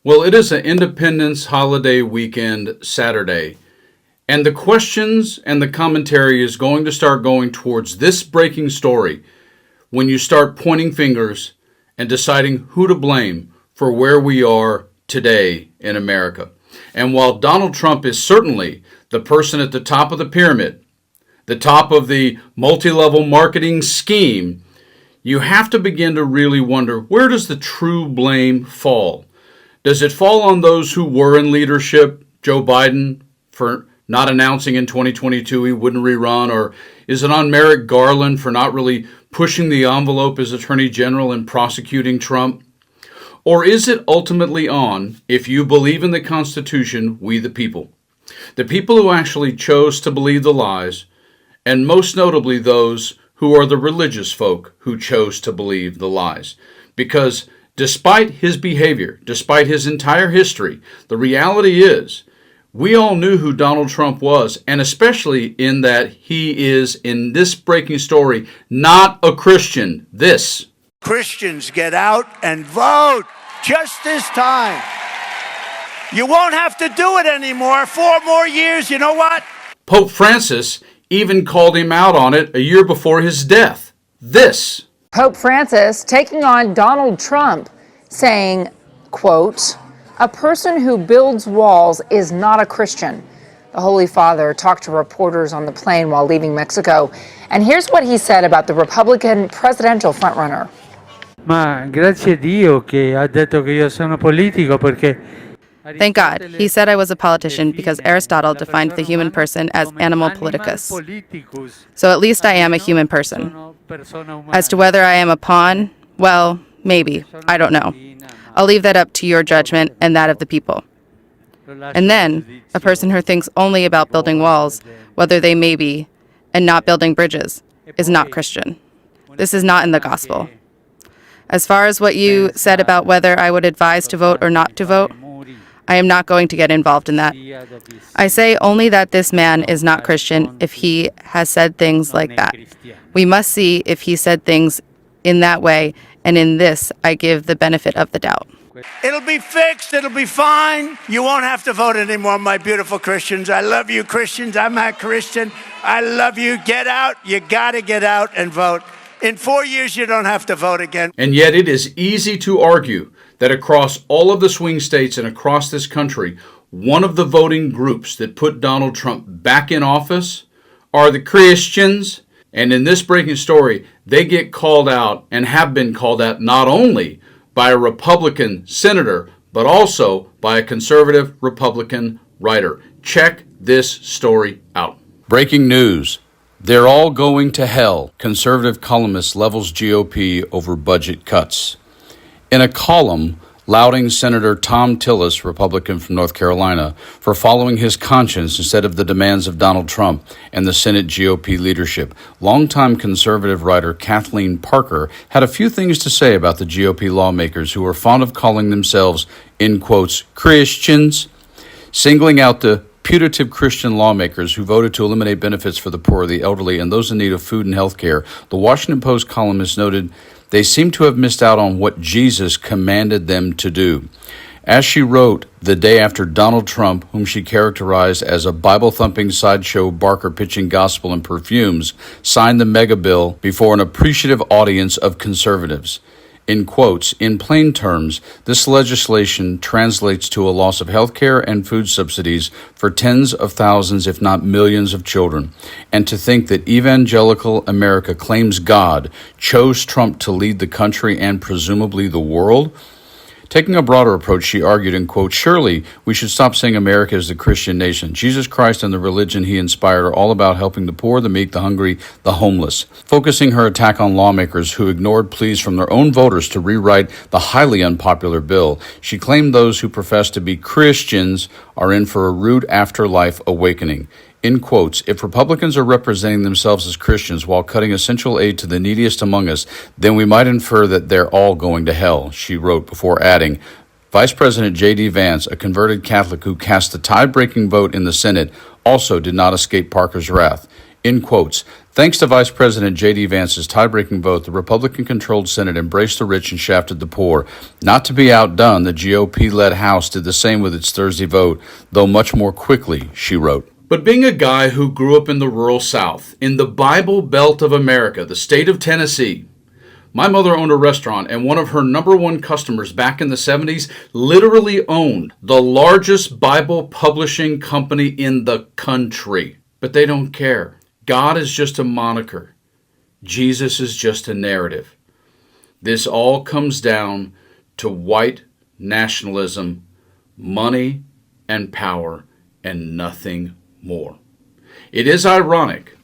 Well, it is an Independence holiday weekend Saturday, and the questions and the commentary is going to start going towards this breaking story when you start pointing fingers and deciding who to blame for where we are today in America. And while Donald Trump is certainly the person at the top of the pyramid, the top of the multi-level marketing scheme, you have to begin to really wonder, where does the true blame fall? Does it fall on those who were in leadership, Joe Biden, for not announcing in 2022 he wouldn't rerun? Or is it on Merrick Garland for not really pushing the envelope as Attorney General and prosecuting Trump? Or is it ultimately on, if you believe in the Constitution, we the people? The people who actually chose to believe the lies, and most notably those who are the religious folk who chose to believe the lies. Because despite his behavior, despite his entire history, the reality is we all knew who Donald Trump was, and especially in that he is, in this breaking story, not a Christian. This. Christians, get out and vote just this time. You won't have to do it anymore. 4 more years, you know what? Pope Francis even called him out on it a year before his death. This. Pope Francis taking on Donald Trump, saying, quote, "A person who builds walls is not a Christian." The Holy Father talked to reporters on the plane while leaving Mexico. And here's what he said about the Republican presidential frontrunner. Ma grazie a Dio che ha detto che io sono politico perché Thank God. He said I was a politician because Aristotle defined the human person as animal politicus. So at least I am a human person. As to whether I am a pawn, well, maybe. I don't know. I'll leave that up to your judgment and that of the people. And then, a person who thinks only about building walls, whether they may be, and not building bridges, is not Christian. This is not in the gospel. As far as what you said about whether I would advise to vote or not to vote, I am not going to get involved in that. I say only that this man is not Christian if he has said things like that. We must see if he said things in that way, and in this I give the benefit of the doubt. It'll be fixed. It'll be fine. You won't have to vote anymore, my beautiful Christians. I love you, Christians. I'm a Christian. I love you. Get out. You got to get out and vote. In 4 years, you don't have to vote again. And yet it is easy to argue that across all of the swing states and across this country, one of the voting groups that put Donald Trump back in office are the Christians. And in this breaking story, they get called out and have been called out not only by a Republican senator, but also by a conservative Republican writer. Check this story out. Breaking news. They're all going to hell. Conservative columnist levels GOP over budget cuts. In a column lauding Senator Tom Tillis, Republican from North Carolina, for following his conscience instead of the demands of Donald Trump and the Senate GOP leadership, longtime conservative writer Kathleen Parker had a few things to say about the GOP lawmakers who are fond of calling themselves, in quotes, Christians, singling out the putative Christian lawmakers who voted to eliminate benefits for the poor, the elderly, and those in need of food and health care. The Washington Post columnist noted they seem to have missed out on what Jesus commanded them to do. As she wrote the day after Donald Trump, whom she characterized as a Bible-thumping sideshow barker pitching gospel and perfumes, signed the mega bill before an appreciative audience of conservatives. In quotes, in plain terms, this legislation translates to a loss of health care and food subsidies for tens of thousands, if not millions, of children. And to think that evangelical America claims God chose Trump to lead the country and presumably the world? Taking a broader approach, she argued, in quote, surely we should stop saying America is the Christian nation. Jesus Christ and the religion he inspired are all about helping the poor, the meek, the hungry, the homeless. Focusing her attack on lawmakers who ignored pleas from their own voters to rewrite the highly unpopular bill, she claimed those who profess to be Christians are in for a rude afterlife awakening. In quotes, if Republicans are representing themselves as Christians while cutting essential aid to the neediest among us, then we might infer that they're all going to hell, she wrote before adding, Vice President J.D. Vance, a converted Catholic who cast the tie-breaking vote in the Senate, also did not escape Parker's wrath. In quotes, thanks to Vice President J.D. Vance's tie-breaking vote, the Republican-controlled Senate embraced the rich and shafted the poor. Not to be outdone, the GOP-led House did the same with its Thursday vote, though much more quickly, she wrote. But being a guy who grew up in the rural South, in the Bible Belt of America, the state of Tennessee, my mother owned a restaurant, and one of her number one customers back in the 70s literally owned the largest Bible publishing company in the country. But they don't care. God is just a moniker. Jesus is just a narrative. This all comes down to white nationalism, money, and power, and nothing more. It is ironic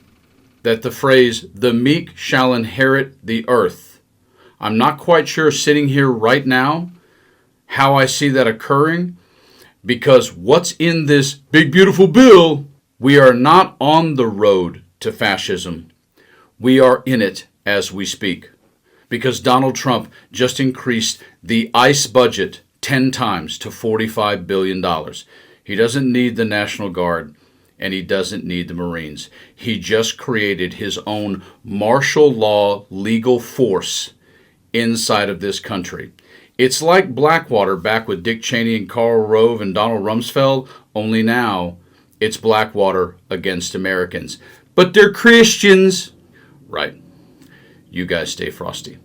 that the phrase, "the meek shall inherit the earth," I'm not quite sure sitting here right now how I see that occurring, because what's in this big beautiful bill, we are not on the road to fascism. We are in it as we speak, because Donald Trump just increased the ICE budget 10 times to $45 billion. He doesn't need the National Guard, and he doesn't need the Marines. He just created his own martial law legal force inside of this country. It's like Blackwater back with Dick Cheney and Karl Rove and Donald Rumsfeld, only now it's Blackwater against Americans. But they're Christians. Right. You guys stay frosty.